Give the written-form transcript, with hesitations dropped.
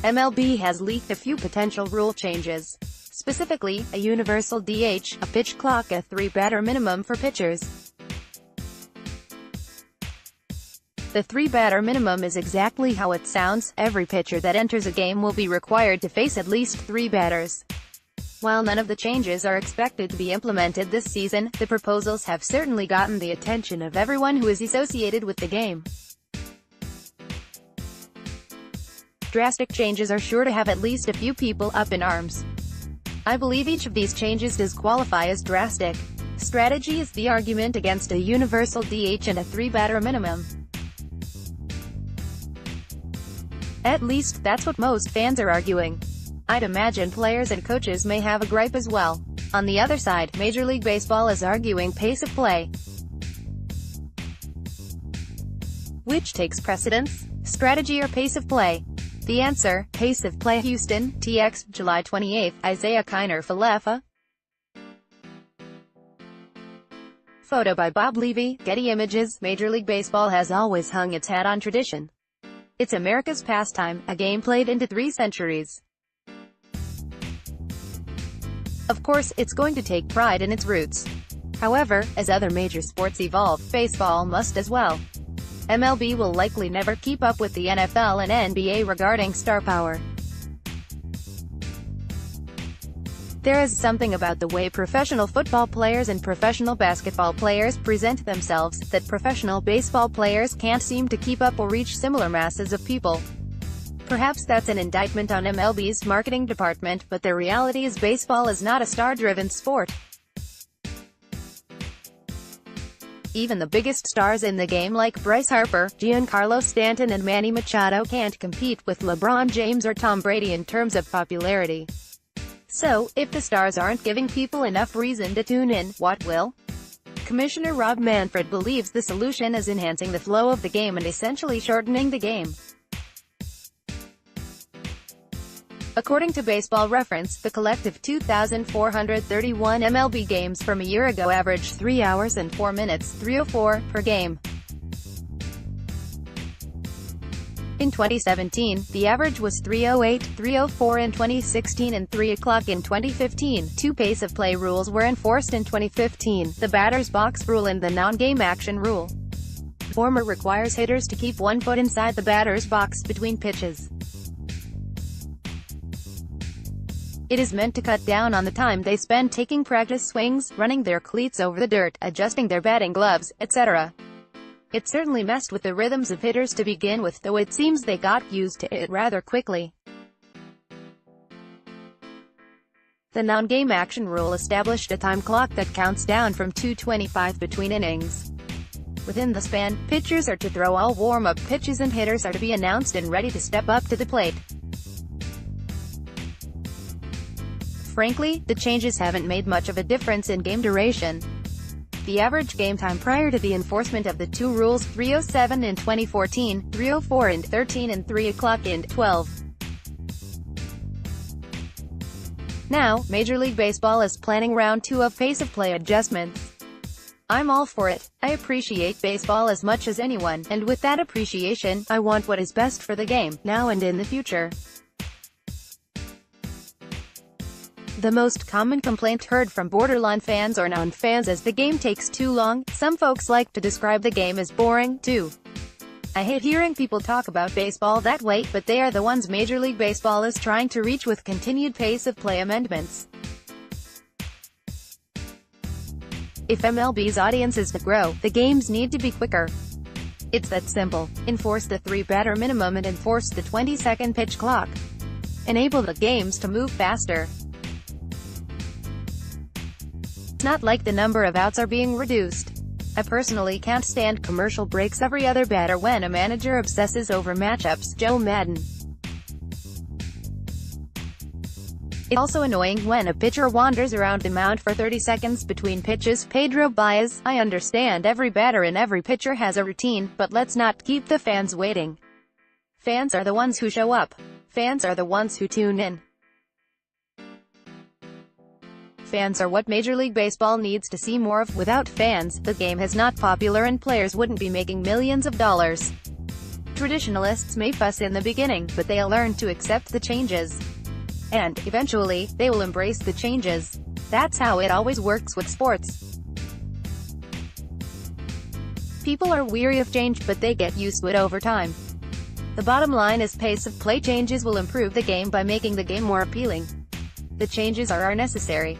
MLB has leaked a few potential rule changes. Specifically, a universal DH, a pitch clock, a 3-batter minimum for pitchers. The 3-batter minimum is exactly how it sounds. Every pitcher that enters a game will be required to face at least 3 batters. While none of the changes are expected to be implemented this season, the proposals have certainly gotten the attention of everyone who is associated with the game. Drastic changes are sure to have at least a few people up in arms. I believe each of these changes does qualify as drastic. Strategy is the argument against a universal DH and a 3-batter minimum. At least, that's what most fans are arguing. I'd imagine players and coaches may have a gripe as well. On the other side, Major League Baseball is arguing pace of play. Which takes precedence? Strategy or pace of play? The answer: pace of play. Houston, TX, July 28, Isaiah Kiner Falefa. Photo by Bob Levy, Getty Images. Major League Baseball has always hung its hat on tradition. It's America's pastime, a game played into 3 centuries. Of course, it's going to take pride in its roots. However, as other major sports evolve, baseball must as well. MLB will likely never keep up with the NFL and NBA regarding star power. There is something about the way professional football players and professional basketball players present themselves, that professional baseball players can't seem to keep up or reach similar masses of people. Perhaps that's an indictment on MLB's marketing department, but the reality is baseball is not a star-driven sport. Even the biggest stars in the game like Bryce Harper, Giancarlo Stanton and Manny Machado can't compete with LeBron James or Tom Brady in terms of popularity. So, if the stars aren't giving people enough reason to tune in, what will? Commissioner Rob Manfred believes the solution is enhancing the flow of the game and essentially shortening the game. According to Baseball Reference, the collective 2,431 MLB games from a year ago averaged 3 hours and 4 minutes, 3:04, per game. In 2017, the average was 3:08, 3:04 in 2016 and 3 o'clock in 2015. 2 pace of play rules were enforced in 2015, the batter's box rule and the non-game action rule. The former requires hitters to keep 1 foot inside the batter's box between pitches. It is meant to cut down on the time they spend taking practice swings, running their cleats over the dirt, adjusting their batting gloves, etc. It certainly messed with the rhythms of hitters to begin with, though it seems they got used to it rather quickly. The non-game action rule established a time clock that counts down from 2:25 between innings. Within the span, pitchers are to throw all warm-up pitches and hitters are to be announced and ready to step up to the plate. Frankly, the changes haven't made much of a difference in game duration. The average game time prior to the enforcement of the 2 rules, 3:07 in 2014, 3:04 in 13 and 3 o'clock in 12. Now, Major League Baseball is planning round 2 of pace of play adjustments. I'm all for it. I appreciate baseball as much as anyone, and with that appreciation, I want what is best for the game, now and in the future. The most common complaint heard from borderline fans or non-fans is the game takes too long. Some folks like to describe the game as boring, too. I hate hearing people talk about baseball that way, but they are the ones Major League Baseball is trying to reach with continued pace of play amendments. If MLB's audience is to grow, the games need to be quicker. It's that simple. Enforce the 3-batter minimum and enforce the 20-second pitch clock. Enable the games to move faster. It's not like the number of outs are being reduced. I personally can't stand commercial breaks every other batter when a manager obsesses over matchups. Joe Madden. It's also annoying when a pitcher wanders around the mound for 30 seconds between pitches. Pedro Baez. I understand every batter and every pitcher has a routine, but let's not keep the fans waiting. Fans are the ones who show up. Fans are the ones who tune in. Fans are what Major League Baseball needs to see more of. Without fans, the game is not popular and players wouldn't be making millions of dollars. Traditionalists may fuss in the beginning, but they'll learn to accept the changes. And, eventually, they will embrace the changes. That's how it always works with sports. People are weary of change, but they get used to it over time. The bottom line is pace of play changes will improve the game by making the game more appealing. The changes are necessary.